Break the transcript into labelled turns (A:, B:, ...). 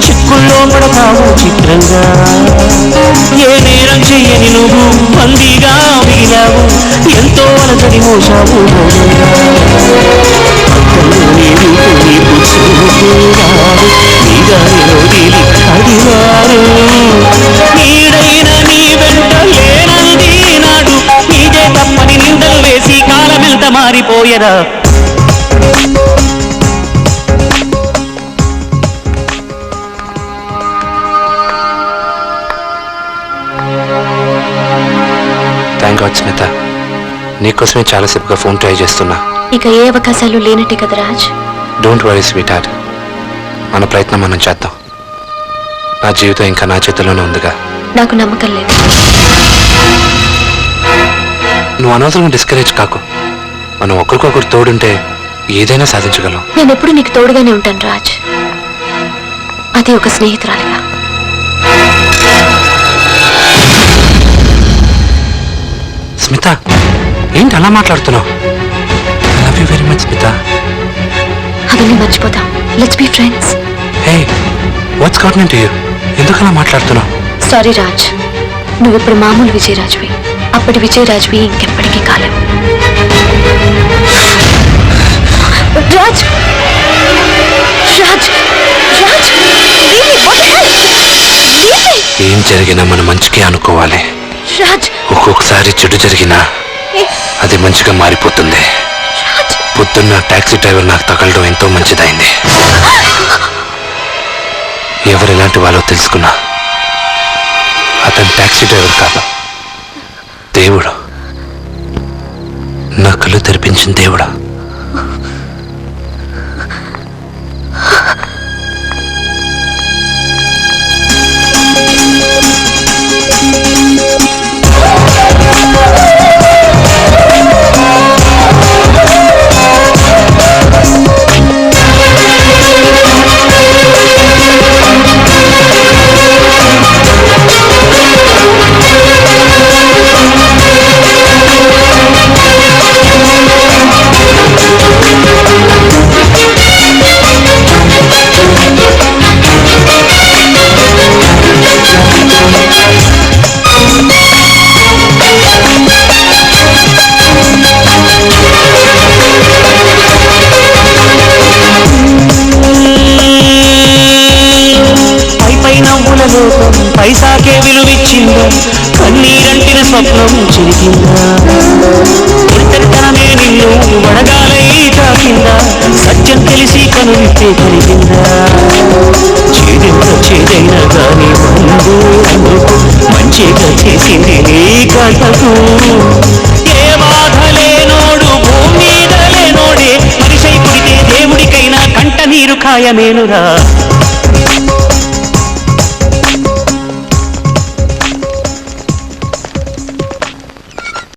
A: చిక్కుల్లో పడతావు చిత్రంగా. ఏ నేరం చెయ్యని నువ్వు బందీగా మిగిలావు, ఎంతో అలసడి మోసావు మౌనంగా. నీకు చూపురారు, నీ దారిలో నీలి అడివారు, నీడైన నీ వెంట లేనంది నాడు, నీదే తప్పని నిందలు వేసి కాలమెంత మారిపోయరా.
B: థ్యాంక్ గాడ్ స్మిత, నీకోసమే చాలాసేపుగా ఫోన్ ట్రై చేస్తున్నా.
C: ఇక ఏ అవకాశాలు లేనట్టే కదా Raj.
B: Don't worry sweet heart, మన ప్రయత్నం మనం చేద్దాం. నా జీవితం ఇంకా నా చేతిలోనే ఉందిగా.
C: నాకు నమ్మకం లేదు.
B: నువ్వు అనవసరంగా డిస్కరేజ్ కాకు. మనం ఒకరికొకరు తోడుంటే ఏదైనా సాధించగలం.
C: నేను ఎప్పుడు నీకు తోడుగానే ఉంటాను రాజ్, అది ఒక స్నేహితురాలిగా.
B: స్మిత, ఏంటి అలా మాట్లాడుతున్నావు? I love you very much Smitha.
C: అవన్నీ మర్చిపోతాం, let's be friends.
B: Hey, what's got into you? ఎందుకు అలా మాట్లాడుతున్నావు?
C: సారీ రాజ్, నువ్వు ఇప్పుడు మామూలు విజయరాజ్వి, అప్పటి విజయరాజ్వి ఇంకెప్పటికీ కాలేవు. రాజ్ రాజ్ రాజ్,
B: ఏం జరిగినా మన మంచికే అనుకోవాలి.
C: రాజ్,
B: ఒక్కొక్కసారి చెడు జరిగినా అది మంచిగా మారిపోతుంది. పొద్దున్న టాక్సీ డ్రైవర్ నాకు తగలడం ఎంతో మంచిదైంది. ఎవరు ఎలాంటి వాళ్ళో తెలుసుకున్నా అతను టాక్సీ డ్రైవర్ కాదు, దేవుడు. నా కళ్ళు తెరిపించిన దేవుడా.
A: పైసాకే విలువిచ్చిందా, కన్నీరంటిన స్వప్నం చిరిగిందా, ఒంటరితనమే నిన్ను వడగాలై తాకిందా, సత్యం తెలిసి కనువిప్పే కలిగిందా. చేదెంత చేదైనా గాని బంధు అందుకు మంచిగా చేసింది నీ కథకు. ఏ బాధ లేనోడు భూమి మీద లేనోడే, మనిషై పుడితే దేవుడికైనా కంట నీరు ఖాయమేనురా.